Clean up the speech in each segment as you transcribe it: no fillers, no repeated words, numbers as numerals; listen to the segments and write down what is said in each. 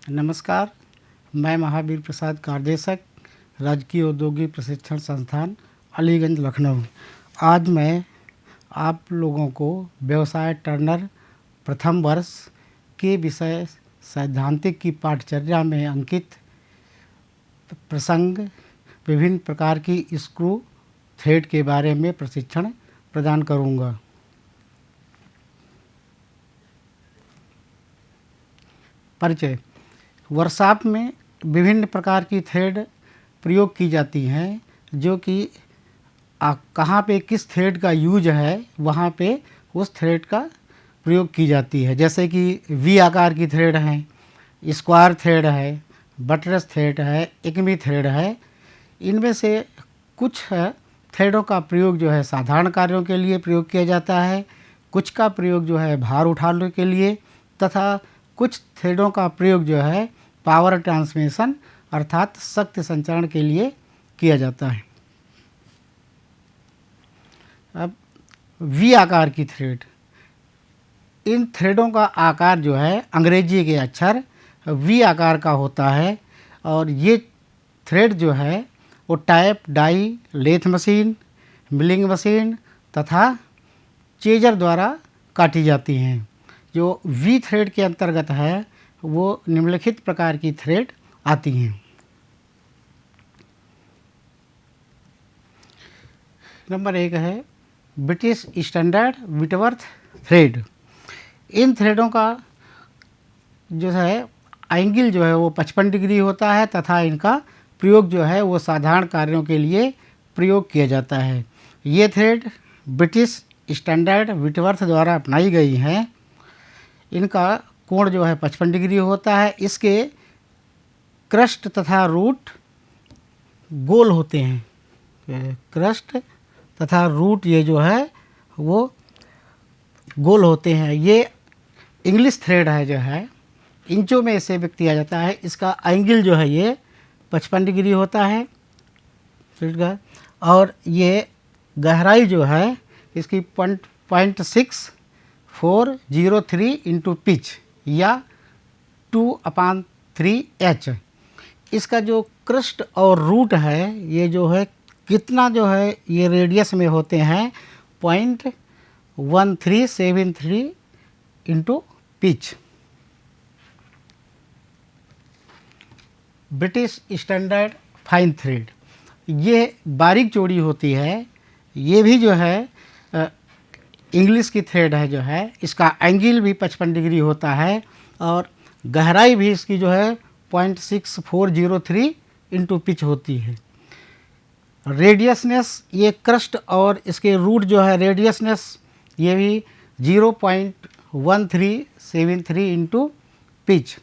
नमस्कार, मैं महावीर प्रसाद कारदेशक, राजकीय औद्योगिक प्रशिक्षण संस्थान अलीगंज लखनऊ। आज मैं आप लोगों को व्यवसाय टर्नर प्रथम वर्ष के विषय सैद्धांतिक की पाठचर्या में अंकित प्रसंग विभिन्न प्रकार की स्क्रू थ्रेड के बारे में प्रशिक्षण प्रदान करूंगा। परिचय। वर्कशॉप में विभिन्न प्रकार की थ्रेड प्रयोग की जाती हैं, जो कि कहाँ पे किस थ्रेड का यूज है वहाँ पे उस थ्रेड का प्रयोग की जाती है। जैसे कि वी आकार की थ्रेड है, स्क्वायर थ्रेड है, बटरस थ्रेड है, एकमी थ्रेड है। इनमें से कुछ थ्रेडों का प्रयोग जो है साधारण कार्यों के लिए प्रयोग किया जाता है, कुछ का प्रयोग जो है भार उठाने के लिए, तथा कुछ थ्रेडों का प्रयोग जो है पावर ट्रांसमिशन अर्थात शक्ति संचरण के लिए किया जाता है। अब वी आकार की थ्रेड, इन थ्रेडों का आकार जो है अंग्रेजी के अक्षर वी आकार का होता है और ये थ्रेड जो है वो type, die, lathe machine, milling machine तथा चेजर द्वारा काटी जाती हैं। जो वी थ्रेड के अंतर्गत है वो निम्नलिखित प्रकार की थ्रेड आती हैं। नंबर 1 है ब्रिटिश स्टैंडर्ड विटवर्थ थ्रेड। इन थ्रेडों का जो है एंगल जो है वो 55 डिग्री होता है तथा इनका प्रयोग जो है वो साधारण कार्यों के लिए प्रयोग किया जाता है। ये थ्रेड ब्रिटिश स्टैंडर्ड विटवर्थ द्वारा अपनाई गई हैं। इनका कोण जो है 55 डिग्री होता है। इसके क्रस्ट तथा रूट गोल होते हैं। क्रस्ट तथा रूट ये जो है वो गोल होते हैं। ये इंग्लिश थ्रेड है जो है इंचों में इसे व्यक्त किया जाता है। इसका एंगल जो है ये 55 डिग्री होता है थ्रेड का, और ये गहराई जो है इसकी 0.6403 इंटू पिच या 2/3H। इसका जो क्रस्ट और रूट है ये जो है कितना जो है ये रेडियस में होते हैं 0.1373 into pitch. British standard fine thread, ये बारीक चौड़ी होती है। ये भी जो है इंग्लिश की थ्रेड है जो है इसका एंगल भी 55 डिग्री होता है और गहराई भी इसकी जो है 0.6403 इंटू पिच होती है। रेडियसनेस ये क्रस्ट और इसके रूट जो है रेडियसनेस ये भी 0.1373 इंटू पिच।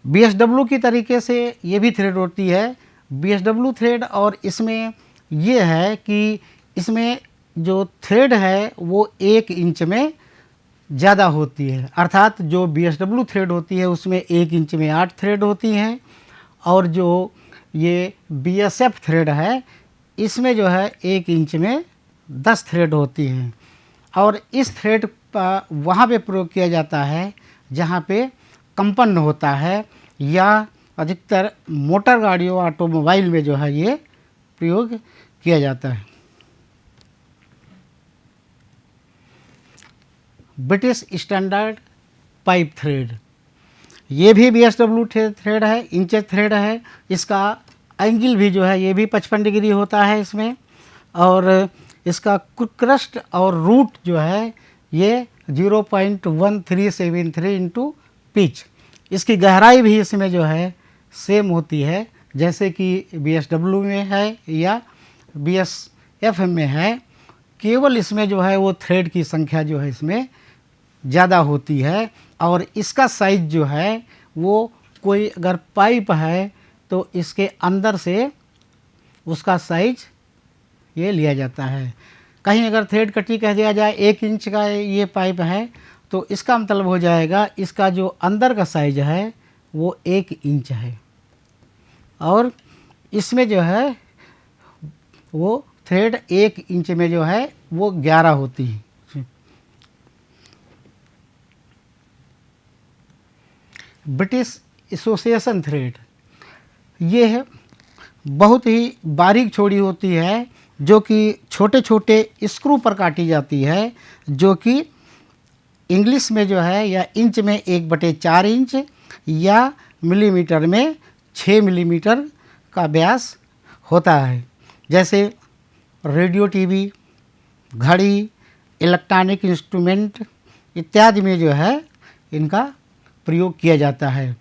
BSW की तरीके से ये भी थ्रेड होती है। BSW थ्रेड और इसमें ये है कि इसमें जो थ्रेड है वो 1 इंच में ज़्यादा होती है, अर्थात जो BSW थ्रेड होती है उसमें 1 इंच में 8 थ्रेड होती हैं और जो ये BSF थ्रेड है इसमें जो है 1 इंच में 10 थ्रेड होती हैं। और इस थ्रेड का वहाँ पे प्रयोग किया जाता है जहाँ पे कंपन होता है या अधिकतर मोटर गाड़ियों ऑटोमोबाइल में जो है ये प्रयोग किया जाता है। ब्रिटिश स्टैंडर्ड पाइप थ्रेड, ये भी BSW थ्रेड है, इंचेस थ्रेड है। इसका एंगल भी जो है ये भी 55 डिग्री होता है इसमें, और इसका क्रस्ट और रूट जो है ये 0.1373 इंटू पिच। इसकी गहराई भी इसमें जो है सेम होती है जैसे कि BSW में है या BSF में है। केवल इसमें जो है वो थ्रेड की संख्या जो है इसमें ज़्यादा होती है और इसका साइज जो है वो कोई अगर पाइप है तो इसके अंदर से उसका साइज ये लिया जाता है। कहीं अगर थ्रेड कटी कह दिया जाए 1 इंच का ये पाइप है तो इसका मतलब हो जाएगा इसका जो अंदर का साइज है वो 1 इंच है और इसमें जो है वो थ्रेड 1 इंच में जो है वो 11 होती है। ब्रिटिश एसोसिएशन थ्रेड, ये है बहुत ही बारीक छोड़ी होती है, जो कि छोटे छोटे स्क्रू पर काटी जाती है, जो कि इंग्लिश में जो है या इंच में 1/4 इंच या मिलीमीटर में 6 मिलीमीटर का व्यास होता है। जैसे रेडियो, टीवी, घड़ी, इलेक्ट्रॉनिक इंस्ट्रूमेंट इत्यादि में जो है इनका प्रयोग किया जाता है।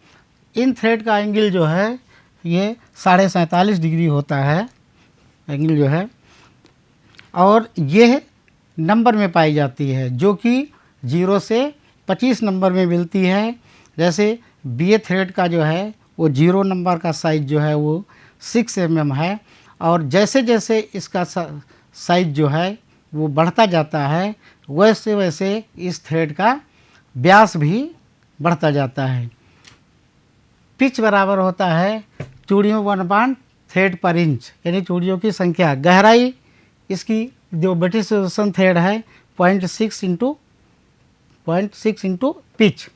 इन थ्रेड का एंगल जो है ये 47.5 डिग्री होता है एंगल जो है, और यह नंबर में पाई जाती है, जो कि 0 से 25 नंबर में मिलती है। जैसे BA थ्रेड का जो है वो 0 नंबर का साइज जो है वो 6 mm है, और जैसे जैसे इसका साइज जो है वो बढ़ता जाता है, वैसे वैसे इस थ्रेड का व्यास भी बढ़ता जाता है। पिच बराबर होता है चूड़ियों 1 थ्रेड पर इंच, यानी चूड़ियों की संख्या। गहराई इसकी जो ब्रिटिश थ्रेड है 0.6 इंटू पिच।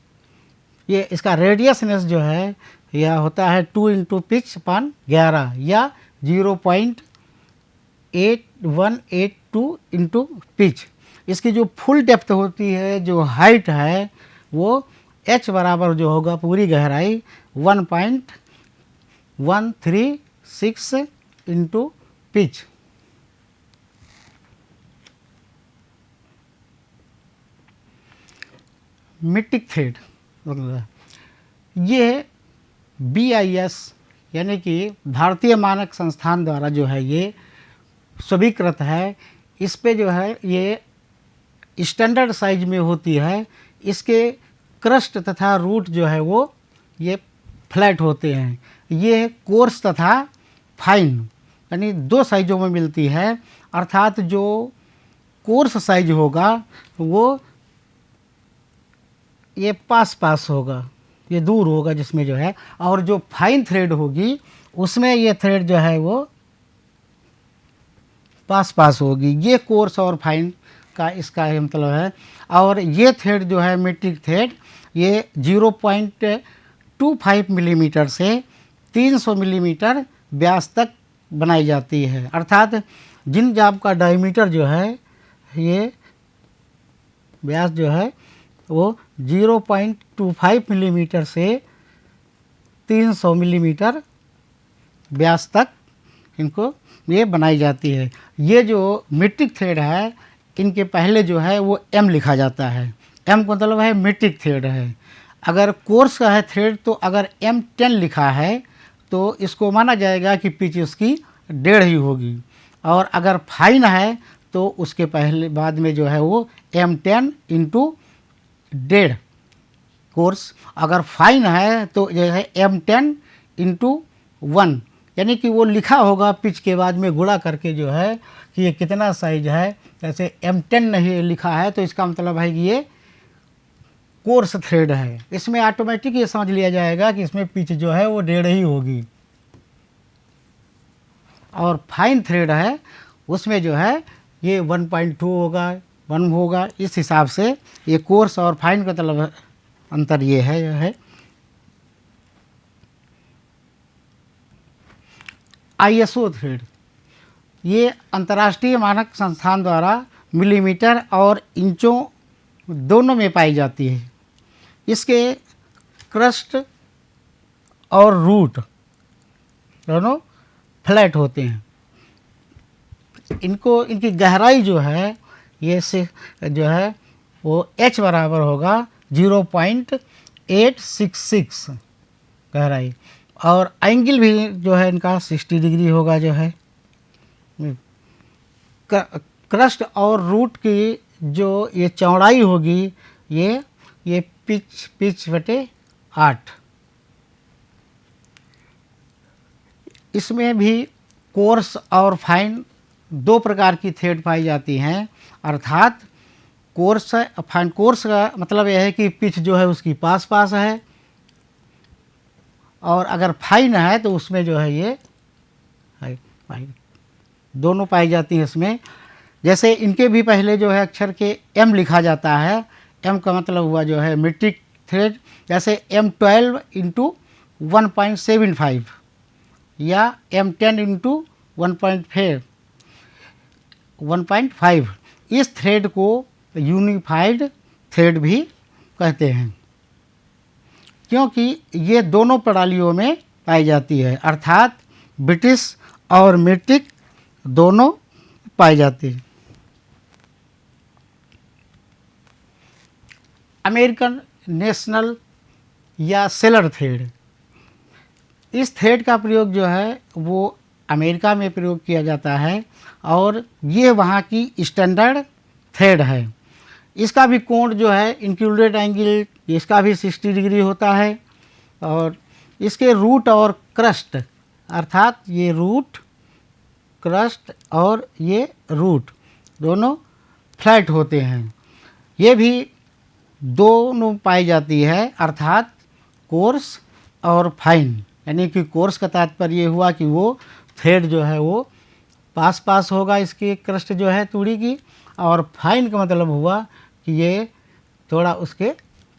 ये इसका रेडियसनेस जो है यह होता है 2 इंटू पिच अपान 11 या 0.8182 इंटू पिच। इसकी जो फुल डेप्थ होती है, जो हाइट है, वो H बराबर जो होगा पूरी गहराई 1.136 इंटू पिच। मीट्रिक थ्रेड ये BIS यानी कि भारतीय मानक संस्थान द्वारा जो है ये स्वीकृत है। इस पे जो है ये स्टैंडर्ड साइज में होती है। इसके क्रस्ट तथा रूट जो है वो ये फ्लैट होते हैं। ये कोर्स तथा फाइन यानी 2 साइजों में मिलती है, अर्थात जो कोर्स साइज होगा वो ये पास होगा, ये दूर होगा जिसमें जो है, और जो फाइन थ्रेड होगी उसमें ये थ्रेड जो है वो पास होगी। ये कोर्स और फाइन का इसका मतलब है। और ये थ्रेड जो है मीट्रिक थ्रेड ये 0.25 मिलीमीटर से 300 मिलीमीटर व्यास तक बनाई जाती है। अर्थात जिन जाब का डायमीटर जो है ये व्यास जो है वो 0.25 मिलीमीटर से 300 मिलीमीटर व्यास तक इनको ये बनाई जाती है। ये जो मीट्रिक थ्रेड है इनके पहले जो है वो M लिखा जाता है। M का मतलब है मीट्रिक थ्रेड है। अगर कोर्स का है थ्रेड तो अगर M10 लिखा है तो इसको माना जाएगा कि पिच उसकी 1.5 ही होगी, और अगर फाइन है तो उसके पहले बाद में जो है वो M10 इंटू 1.5 कोर्स। अगर फाइन है तो जो है M10 इंटू 1, यानी कि वो लिखा होगा पिच के बाद में गुणा करके जो है कि ये कितना साइज है। जैसे M10 नहीं लिखा है तो इसका मतलब है कि ये कोर्स थ्रेड है। इसमें ऑटोमेटिक ये समझ लिया जाएगा कि इसमें पिच जो है वो 1.5 ही होगी। और फाइन थ्रेड है उसमें जो है ये 1.2 होगा, 1 होगा। इस हिसाब से ये कोर्स और फाइन का मतलब अंतर ये है। ISO थ्रेड ये अंतर्राष्ट्रीय मानक संस्थान द्वारा मिलीमीटर और इंचों दोनों में पाई जाती है। इसके क्रस्ट और रूट दोनों फ्लैट होते हैं। इनकी गहराई जो है ये से जो है वो H बराबर होगा 0.866 गहराई, और एंगल भी जो है इनका 60 डिग्री होगा। जो है क्रस्ट और रूट की जो ये चौड़ाई होगी ये पिच बटे 8। इसमें भी कोर्स और फाइन 2 प्रकार की थ्रेड पाई जाती हैं। अर्थात कोर्स फाइन, कोर्स का मतलब यह है कि पिच जो है उसकी पास है, और अगर फाइन है तो उसमें जो है ये फाइन दोनों पाई जाती हैं इसमें। जैसे इनके भी पहले जो है अक्षर के M लिखा जाता है। M का मतलब हुआ जो है मीट्रिक थ्रेड। जैसे M12 इंटू 1.75 या M10 इंटू 1.5 इस थ्रेड को यूनिफाइड थ्रेड भी कहते हैं, क्योंकि ये दोनों प्रणालियों में पाई जाती है, अर्थात ब्रिटिश और मीट्रिक दोनों पाई जाती है। अमेरिकन नेशनल या सेलर थ्रेड, इस थ्रेड का प्रयोग जो है वो अमेरिका में प्रयोग किया जाता है और ये वहाँ की स्टैंडर्ड थ्रेड है। इसका भी कोण जो है इंक्लूडेड एंगल, इसका भी 60 डिग्री होता है और इसके रूट और क्रस्ट, अर्थात ये रूट क्रस्ट और ये रूट दोनों फ्लैट होते हैं। ये भी दोनों पाई जाती है, अर्थात कोर्स और फाइन, यानी कि कोर्स का तात्पर्य हुआ कि वो थ्रेड जो है वो पास पास होगा इसकी क्रस्ट जो है तूड़ी की, और फाइन का मतलब हुआ कि ये थोड़ा उसके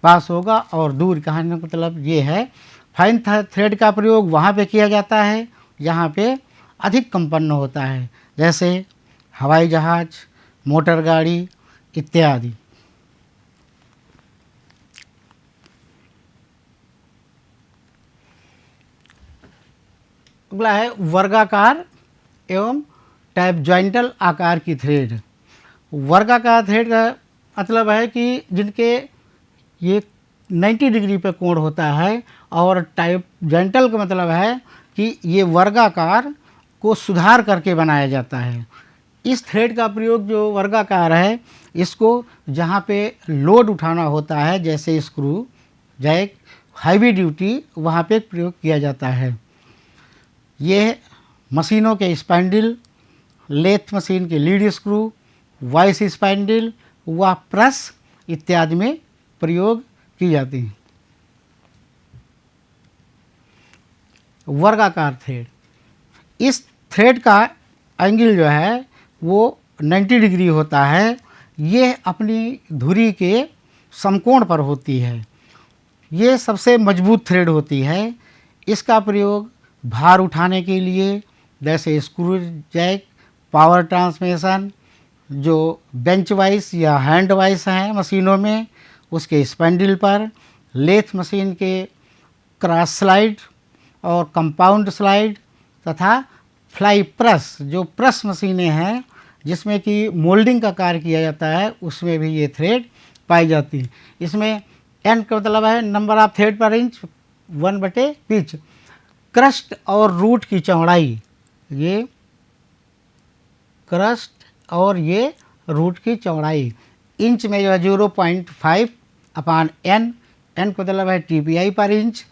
पास होगा और दूर। कहने का मतलब ये है फाइन थ्रेड का प्रयोग वहाँ पे किया जाता है जहाँ पे अधिक कंपन होता है, जैसे हवाई जहाज़, मोटर गाड़ी इत्यादि। अगला है वर्गाकार एवं टैपजॉइंटल आकार की थ्रेड। वर्गाकार थ्रेड का मतलब है कि जिनके ये 90 डिग्री पे कोण होता है, और टैपजॉइंटल का मतलब है कि ये वर्गाकार को सुधार करके बनाया जाता है। इस थ्रेड का प्रयोग जो वर्गाकार है, इसको जहाँ पे लोड उठाना होता है जैसे स्क्रू, जैक, हैवी ड्यूटी, वहाँ पे प्रयोग किया जाता है। ये मशीनों के स्पैंडल, लेथ मशीन के लीड स्क्रू, वाइस स्पैंडल व प्रेस इत्यादि में प्रयोग की जाती है। वर्गाकार थ्रेड, इस थ्रेड का एंगल जो है वो 90 डिग्री होता है। ये अपनी धुरी के समकोण पर होती है। ये सबसे मजबूत थ्रेड होती है। इसका प्रयोग भार उठाने के लिए, जैसे स्क्रू जैक, पावर ट्रांसमिशन, जो बेंच वाइस या हैंड वाइस हैं मशीनों में, उसके स्पैंडल पर, लेथ मशीन के क्रॉस स्लाइड और कंपाउंड स्लाइड तथा फ्लाई प्रेस, जो प्रेस मशीनें हैं जिसमें कि मोल्डिंग का कार्य किया जाता है, उसमें भी ये थ्रेड पाई जाती है। इसमें एन का मतलब है नंबर ऑफ थ्रेड पर इंच 1/पिच। क्रस्ट और रूट की चौड़ाई, ये क्रस्ट और ये रूट की चौड़ाई इंच में जो है 0.5/n, n का मतलब है TPI पर इंच,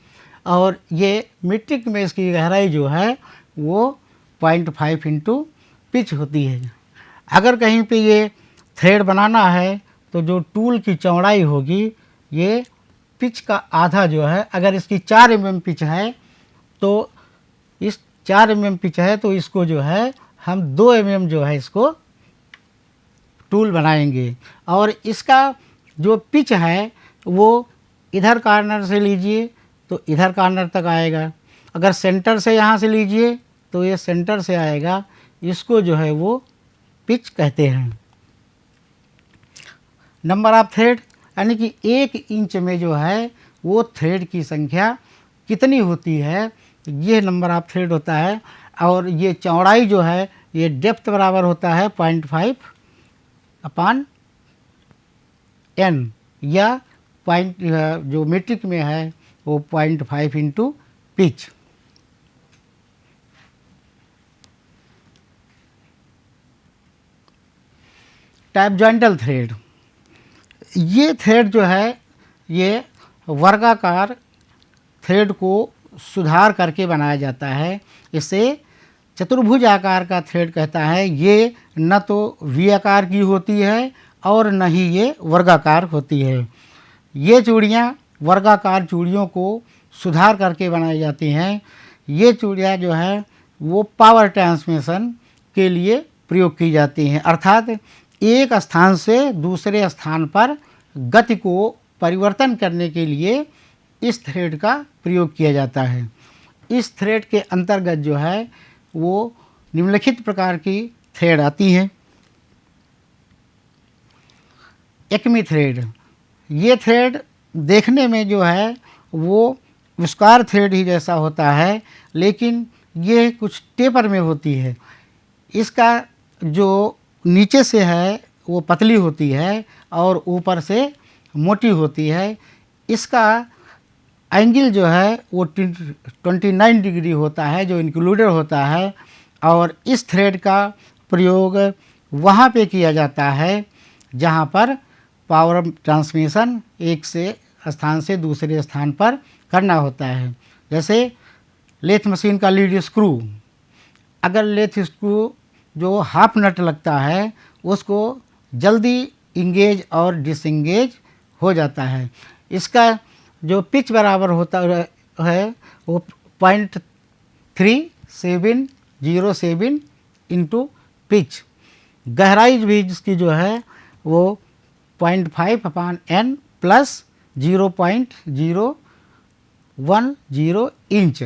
और ये मीट्रिक में इसकी गहराई जो है वो 0.5 इंटू पिच होती है। अगर कहीं पे ये थ्रेड बनाना है तो जो टूल की चौड़ाई होगी ये पिच का आधा जो है, अगर इसकी 4 mm पिच है तो इस 4 mm पिच है तो इसको जो है हम 2 mm जो है इसको टूल बनाएंगे, और इसका जो पिच है वो इधर कॉर्नर से लीजिए तो इधर कॉर्नर तक आएगा, अगर सेंटर से यहाँ से लीजिए तो ये सेंटर से आएगा। इसको जो है वो पिच कहते हैं। नंबर ऑफ थ्रेड, यानी कि 1 इंच में जो है वो थ्रेड की संख्या कितनी होती है, ये नंबर ऑफ थ्रेड होता है। और ये चौड़ाई जो है ये डेप्थ बराबर होता है 0.5/n, या पॉइंट जो मीट्रिक में है वो 0.5 इंटू पिच। टैपजॉइंटल थ्रेड, ये थ्रेड जो है ये वर्गाकार थ्रेड को सुधार करके बनाया जाता है। इसे चतुर्भुज आकार का थ्रेड कहता है। ये न तो वी आकार की होती है और न ही ये वर्गाकार होती है। ये चूड़ियाँ वर्गाकार चूड़ियों को सुधार करके बनाई जाती हैं। ये चूड़ियाँ जो है वो पावर ट्रांसमिशन के लिए प्रयोग की जाती हैं, अर्थात एक स्थान से दूसरे स्थान पर गति को परिवर्तन करने के लिए इस थ्रेड का प्रयोग किया जाता है। इस थ्रेड के अंतर्गत जो है वो निम्नलिखित प्रकार की थ्रेड आती हैं। एक्मी थ्रेड, ये थ्रेड देखने में जो है वो विस्कार थ्रेड ही जैसा होता है, लेकिन ये कुछ टेपर में होती है। इसका जो नीचे से है वो पतली होती है और ऊपर से मोटी होती है। इसका एंगल जो है वो 29 डिग्री होता है, जो इंक्लूडेड होता है। और इस थ्रेड का प्रयोग वहाँ पे किया जाता है जहाँ पर पावर ट्रांसमिशन एक से स्थान से दूसरे स्थान पर करना होता है। जैसे लेथ मशीन का लीड स्क्रू, अगर लेथ स्क्रू जो हाफ नट लगता है उसको जल्दी इंगेज और डिसंगेज हो जाता है। इसका जो पिच बराबर होता है वो 0.3707 इंटू पिच। गहराई भी जिसकी जो है वो 0.5/n प्लस 0.010 इंच।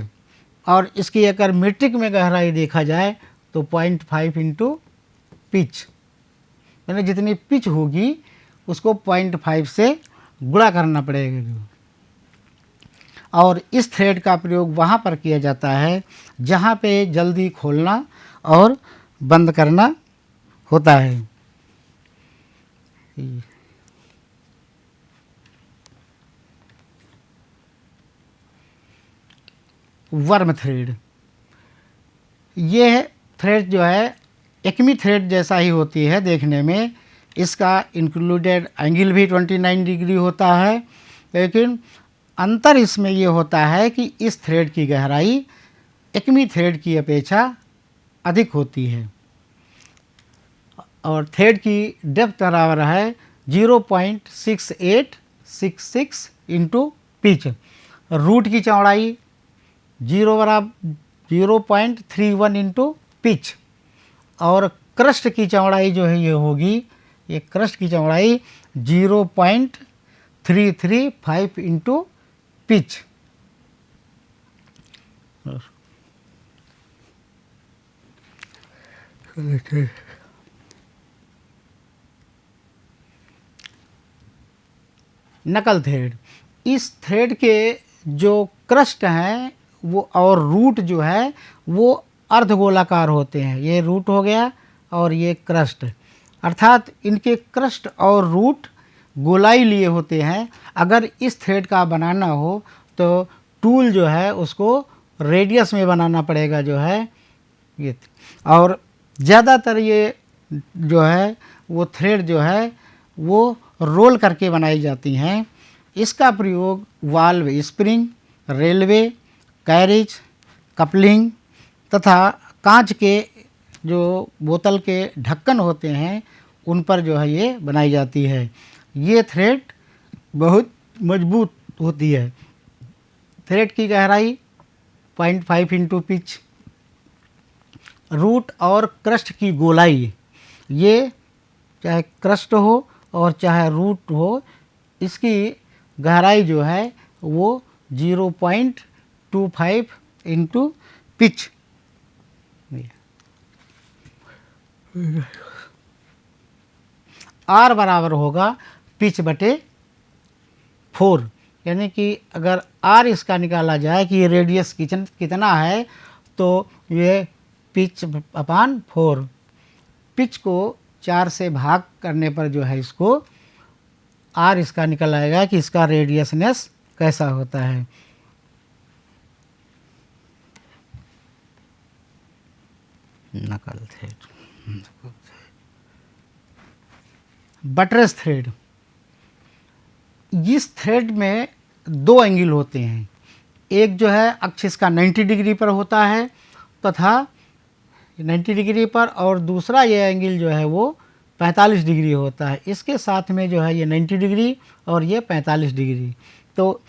और इसकी अगर मीट्रिक में गहराई देखा जाए तो 0.5 इंटू पिच, यानी जितनी पिच होगी उसको 0.5 से गुणा करना पड़ेगा। और इस थ्रेड का प्रयोग वहाँ पर किया जाता है जहाँ पे जल्दी खोलना और बंद करना होता है। वर्म थ्रेड, ये थ्रेड जो है एक्मी थ्रेड जैसा ही होती है देखने में। इसका इंक्लूडेड एंगल भी 29 डिग्री होता है, लेकिन अंतर इसमें ये होता है कि इस थ्रेड की गहराई एक्मी थ्रेड की अपेक्षा अधिक होती है और थ्रेड की डेप्थ बराबर है 0.6866 इंटू पिच। रूट की चौड़ाई 0.31 इंटू पिच और क्रस्ट की चौड़ाई जो है ये होगी, ये क्रस्ट की चौड़ाई 0.335 इंटू पिच। नकल थ्रेड, इस थ्रेड के जो क्रस्ट हैं वो और रूट जो है वो अर्धगोलाकार होते हैं। ये रूट हो गया और ये क्रस्ट, अर्थात इनके क्रस्ट और रूट गोलाई लिए होते हैं। अगर इस थ्रेड का बनाना हो तो टूल जो है उसको रेडियस में बनाना पड़ेगा जो है ये। और ज़्यादातर ये जो है वो थ्रेड जो है वो रोल करके बनाई जाती हैं। इसका प्रयोग valve spring, railway, carriage, coupling तथा कांच के जो बोतल के ढक्कन होते हैं उन पर जो है ये बनाई जाती है। ये थ्रेड बहुत मजबूत होती है। थ्रेड की गहराई 0.5 इंटू पिच। रूट और क्रस्ट की गोलाई, ये चाहे क्रस्ट हो और चाहे रूट हो, इसकी गहराई जो है वो 0.25 इंटू पिच। आर बराबर होगा पिच बटे 4, यानी कि अगर आर इसका निकाला जाए कि ये रेडियस कितना है तो ये पिच अपान 4। पिच को 4 से भाग करने पर जो है इसको आर इसका निकल आएगा कि इसका रेडियसनेस कैसा होता है। नकल थ्रेड, बटरेस थ्रेड, इस थ्रेड में दो एंगल होते हैं। एक जो है अक्ष इसका 90 डिग्री पर होता है तथा 90 डिग्री पर, और दूसरा ये एंगल जो है वो 45 डिग्री होता है। इसके साथ में जो है ये 90 डिग्री और ये 45 डिग्री। तो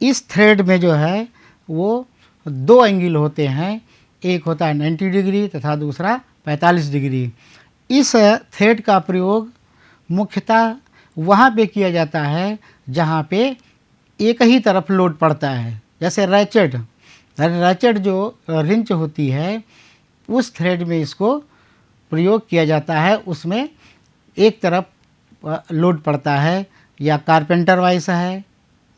इस थ्रेड में जो है वो दो एंगल होते हैं, एक होता है 90 डिग्री तथा दूसरा 45 डिग्री। इस थ्रेड का प्रयोग मुख्यतः वहाँ पे किया जाता है जहाँ पे एक ही तरफ लोड पड़ता है। जैसे रैचेट, रैचेट जो रिंच होती है उस थ्रेड में इसको प्रयोग किया जाता है, उसमें एक तरफ लोड पड़ता है। या कारपेंटर वाइस है,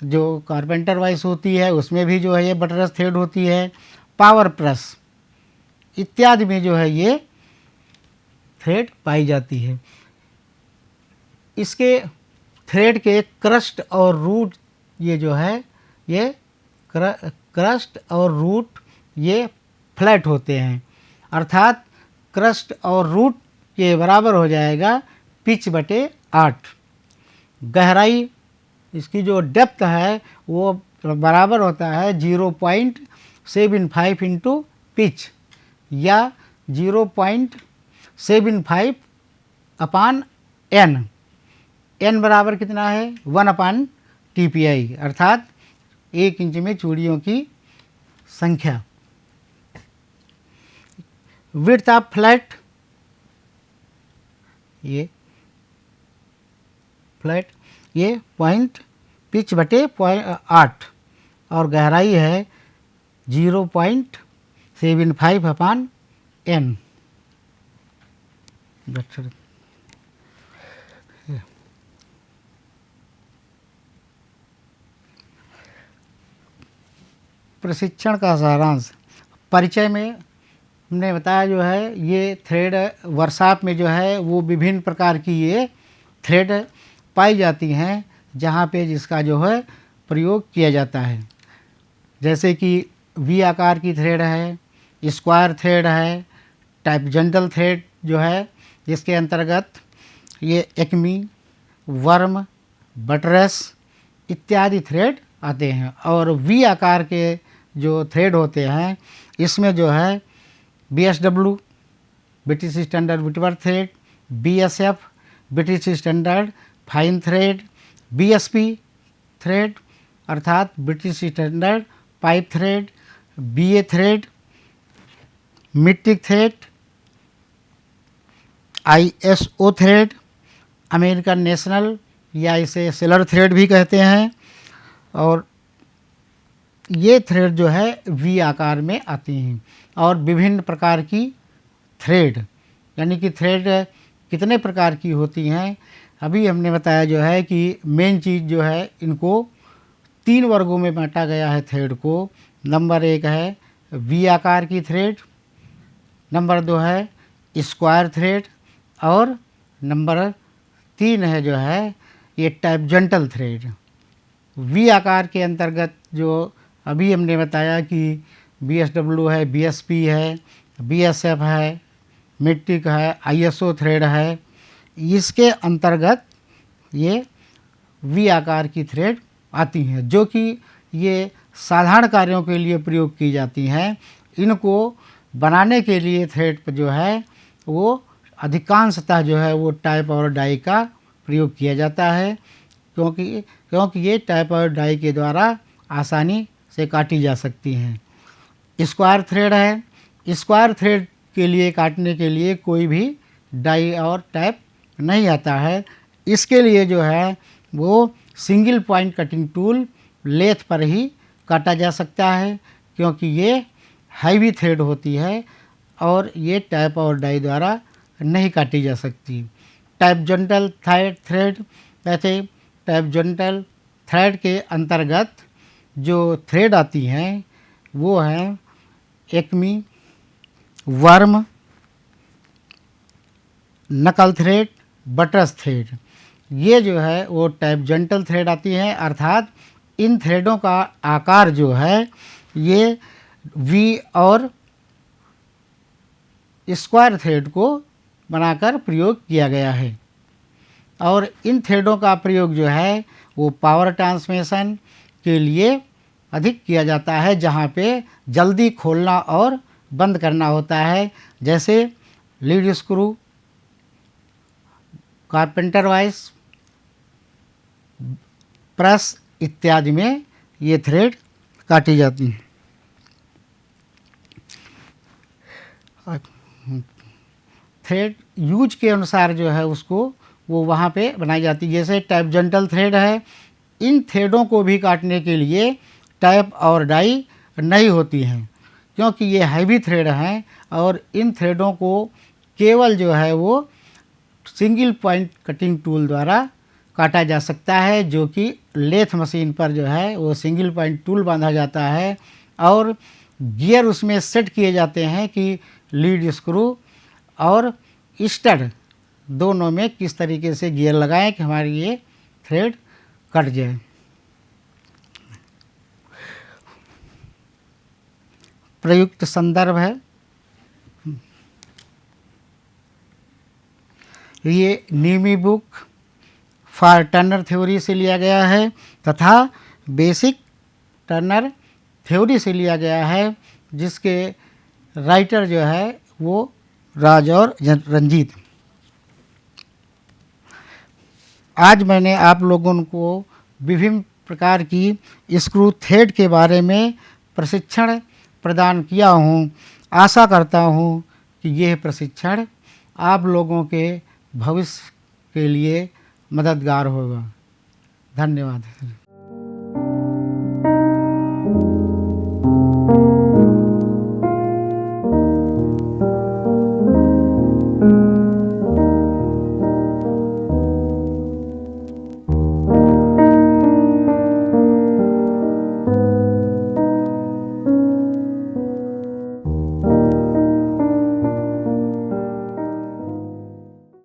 जो कारपेंटर वाइस होती है उसमें भी जो है ये बटरस थ्रेड होती है। पावर प्रेस इत्यादि में जो है ये थ्रेड पाई जाती है। इसके थ्रेड के क्रस्ट और रूट, ये जो है ये क्रस्ट और रूट ये फ्लैट होते हैं, अर्थात क्रस्ट और रूट के बराबर हो जाएगा पिच बटे 8। गहराई इसकी जो डेप्थ है वो बराबर होता है 0.75 इंटू पिच या 0.75 अपान एन। एन बराबर कितना है 1 अपान TPI, अर्थात 1 इंच में चूड़ियों की संख्या। विड्थ ऑफ फ्लैट, ये फ्लैट ये पॉइंट पिच बटे 8 और गहराई है 0.75 अपान एन। प्रशिक्षण का सारांश। परिचय में हमने बताया जो है ये थ्रेड वर्कशॉप में जो है वो विभिन्न प्रकार की ये थ्रेड पाई जाती हैं जहाँ पे जिसका जो है प्रयोग किया जाता है। जैसे कि वी आकार की थ्रेड है, स्क्वायर थ्रेड है, टाइपजेंटल थ्रेड जो है जिसके अंतर्गत ये एक्मी, वर्म, बटरस इत्यादि थ्रेड आते हैं। और वी आकार के जो थ्रेड होते हैं इसमें जो है BSW British standard Whitworth thread, BSF British standard fine thread, BSP thread अर्थात British standard pipe thread, BA thread, metric thread, ISO thread, American national या इसे सेलर थ्रेड भी कहते हैं। और ये थ्रेड जो है वी आकार में आती हैं। और विभिन्न प्रकार की थ्रेड, यानी कि थ्रेड कितने प्रकार की होती हैं अभी हमने बताया जो है कि मेन चीज़ जो है इनको 3 वर्गों में बांटा गया है थ्रेड को। नंबर 1 है वी आकार की थ्रेड, नंबर 2 है स्क्वायर थ्रेड और नंबर 3 है जो है ये टाइपजेंटल थ्रेड। वी आकार के अंतर्गत जो अभी हमने बताया कि BSW है, BSP है, BSF है, मीट्रिक है, ISO थ्रेड है, इसके अंतर्गत ये वी आकार की थ्रेड आती हैं जो कि ये साधारण कार्यों के लिए प्रयोग की जाती हैं। इनको बनाने के लिए थ्रेड पर जो है वो अधिकांशतः जो है वो टाइप और डाई का प्रयोग किया जाता है, क्योंकि ये टाइप और डाई के द्वारा आसानी से काटी जा सकती हैं। स्क्वायर थ्रेड है, स्क्वायर थ्रेड के लिए काटने के लिए कोई भी डाई और टाइप नहीं आता है। इसके लिए जो है वो single point cutting tool lathe पर ही काटा जा सकता है, क्योंकि ये हैवी थ्रेड होती है और ये टाइप और डाई द्वारा नहीं काटी जा सकती। टाइपजेंटल थ्रेड, वैसे टाइपजेंटल थ्रेड के अंतर्गत जो थ्रेड आती हैं वो हैं एक्मी, वर्म, नकल थ्रेड, बटरस थ्रेड। ये जो है वो टाइपजेंटल थ्रेड आती हैं, अर्थात इन थ्रेडों का आकार जो है ये वी और स्क्वायर थ्रेड को बनाकर प्रयोग किया गया है। और इन थ्रेडों का प्रयोग जो है वो पावर ट्रांसमिशन के लिए अधिक किया जाता है, जहाँ पे जल्दी खोलना और बंद करना होता है। जैसे lead screw, carpenter vice, press इत्यादि में ये थ्रेड काटी जाती हैं। थ्रेड यूज के अनुसार जो है उसको वो वहाँ पे बनाई जाती है। जैसे टाइपजेंटल थ्रेड है, इन थ्रेडों को भी काटने के लिए टैप और डाई नहीं होती हैं, क्योंकि ये हैवी थ्रेड हैं और इन थ्रेडों को केवल जो है वो सिंगल पॉइंट कटिंग टूल द्वारा काटा जा सकता है, जो कि लेथ मशीन पर जो है वो सिंगल पॉइंट टूल बांधा जाता है और गियर उसमें सेट किए जाते हैं कि लीड स्क्रू और स्टड दोनों में किस तरीके से गियर लगाएं कि हमारी ये थ्रेड कट जाए। प्रयुक्त संदर्भ है, ये नीमी बुक फॉर टर्नर थ्योरी से लिया गया है तथा बेसिक टर्नर थ्योरी से लिया गया है, जिसके राइटर जो है वो राज और रंजीत। आज मैंने आप लोगों को विभिन्न प्रकार की स्क्रू थ्रेड के बारे में प्रशिक्षण प्रदान किया हूँ। आशा करता हूँ कि यह प्रशिक्षण आप लोगों के भविष्य के लिए मददगार होगा। धन्यवाद।